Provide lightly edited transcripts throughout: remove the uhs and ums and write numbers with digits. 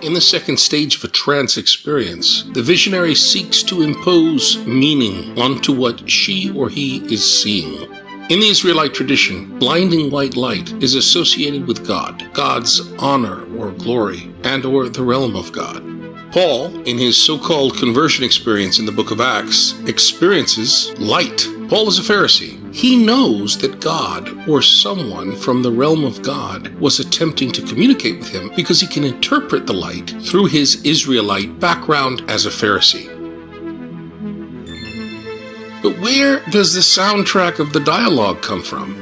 In the second stage of a trance experience, the visionary seeks to impose meaning onto what she or he is seeing. In the Israelite tradition, blinding white light is associated with God, God's honor or glory, and or the realm of God. Paul, in his so-called conversion experience in the book of Acts, experiences light. Paul is a Pharisee. He knows that God, or someone from the realm of God, was attempting to communicate with him because he can interpret the light through his Israelite background as a Pharisee. But where does the soundtrack of the dialogue come from?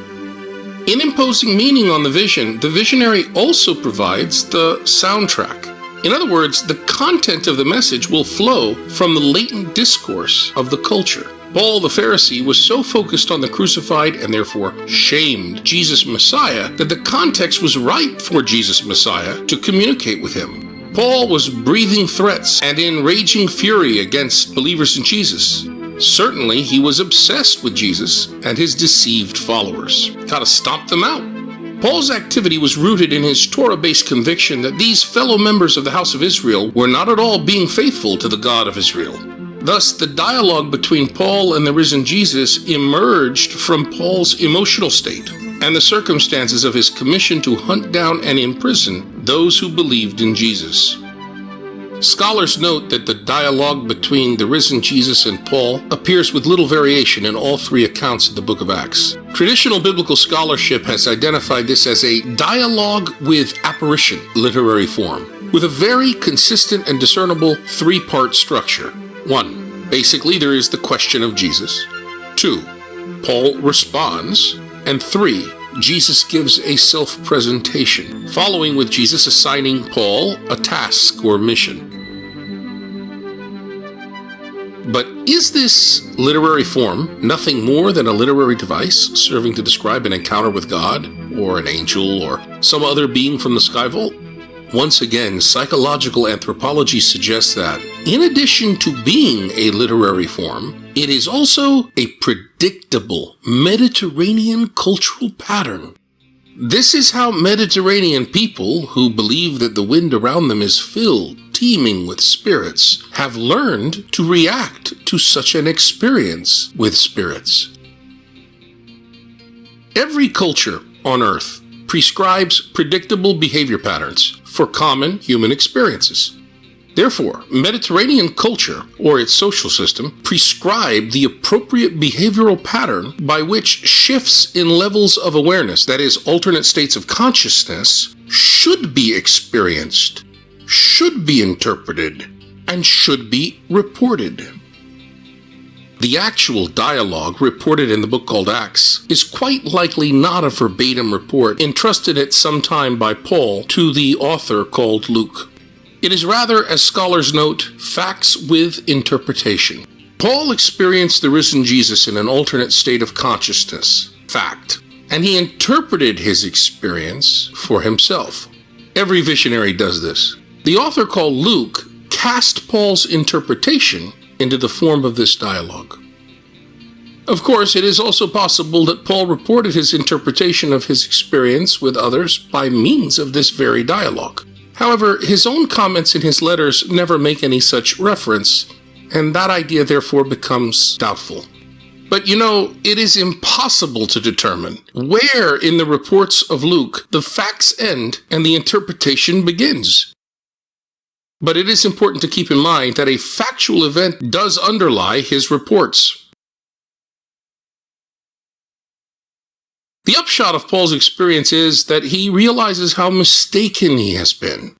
In imposing meaning on the vision, the visionary also provides the soundtrack. In other words, the content of the message will flow from the latent discourse of the culture. Paul the Pharisee was so focused on the crucified and therefore shamed Jesus Messiah that the context was ripe for Jesus Messiah to communicate with him. Paul was breathing threats and in raging fury against believers in Jesus. Certainly, he was obsessed with Jesus and his deceived followers. Gotta stomp them out. Paul's activity was rooted in his Torah-based conviction that these fellow members of the house of Israel were not at all being faithful to the God of Israel. Thus, the dialogue between Paul and the risen Jesus emerged from Paul's emotional state and the circumstances of his commission to hunt down and imprison those who believed in Jesus. Scholars note that the dialogue between the risen Jesus and Paul appears with little variation in all three accounts of the book of Acts. Traditional biblical scholarship has identified this as a dialogue with apparition literary form, with a very consistent and discernible three-part structure. 1. Basically, there is the question of Jesus. 2. Paul responds. And 3. Jesus gives a self-presentation, following with Jesus assigning Paul a task or mission. But is this literary form nothing more than a literary device serving to describe an encounter with God, or an angel, or some other being from the sky vault? Once again, psychological anthropology suggests that, in addition to being a literary form, it is also a predictable Mediterranean cultural pattern. This is how Mediterranean people, who believe that the wind around them is filled, teeming with spirits, have learned to react to such an experience with spirits. Every culture on Earth prescribes predictable behavior patterns for common human experiences. Therefore, Mediterranean culture, or its social system, prescribed the appropriate behavioral pattern by which shifts in levels of awareness, that is, alternate states of consciousness, should be experienced, should be interpreted, and should be reported. The actual dialogue reported in the book called Acts is quite likely not a verbatim report entrusted at some time by Paul to the author called Luke. It is rather, as scholars note, facts with interpretation. Paul experienced the risen Jesus in an alternate state of consciousness, fact, and he interpreted his experience for himself. Every visionary does this. The author called Luke cast Paul's interpretation into the form of this dialogue. Of course, it is also possible that Paul reported his interpretation of his experience with others by means of this very dialogue. However, his own comments in his letters never make any such reference, and that idea therefore becomes doubtful. But it is impossible to determine where in the reports of Luke the facts end and the interpretation begins. But it is important to keep in mind that a factual event does underlie his reports. The upshot of Paul's experience is that he realizes how mistaken he has been.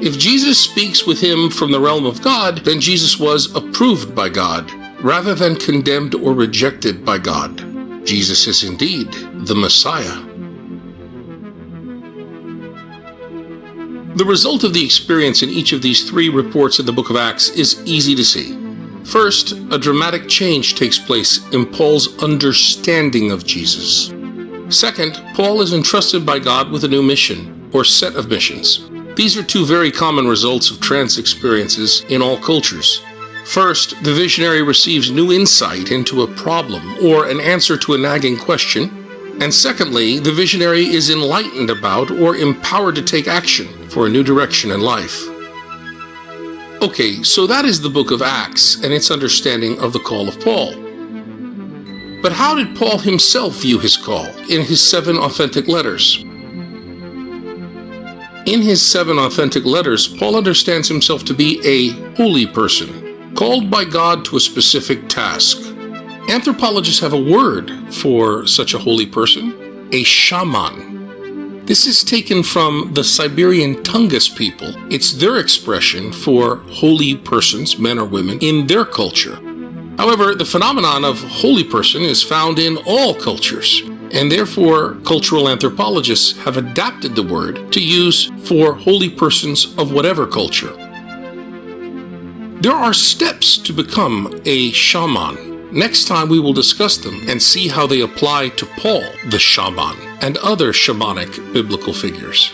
If Jesus speaks with him from the realm of God, then Jesus was approved by God, rather than condemned or rejected by God. Jesus is indeed the Messiah. The result of the experience in each of these three reports in the book of Acts is easy to see. First, a dramatic change takes place in Paul's understanding of Jesus. Second, Paul is entrusted by God with a new mission, or set of missions. These are two very common results of trance experiences in all cultures. First, the visionary receives new insight into a problem or an answer to a nagging question. And secondly, the visionary is enlightened about or empowered to take action. for a new direction in life. Okay, so that is the book of Acts and its understanding of the call of Paul. But how did Paul himself view his call in his 7 authentic letters? In his 7 authentic letters, Paul understands himself to be a holy person, called by God to a specific task. Anthropologists have a word for such a holy person, a shaman. This is taken from the Siberian Tungus people. It's their expression for holy persons, men or women, in their culture. However, the phenomenon of holy person is found in all cultures, and therefore cultural anthropologists have adapted the word to use for holy persons of whatever culture. There are steps to become a shaman. Next time we will discuss them and see how they apply to Paul, the shaman, and other shamanic biblical figures.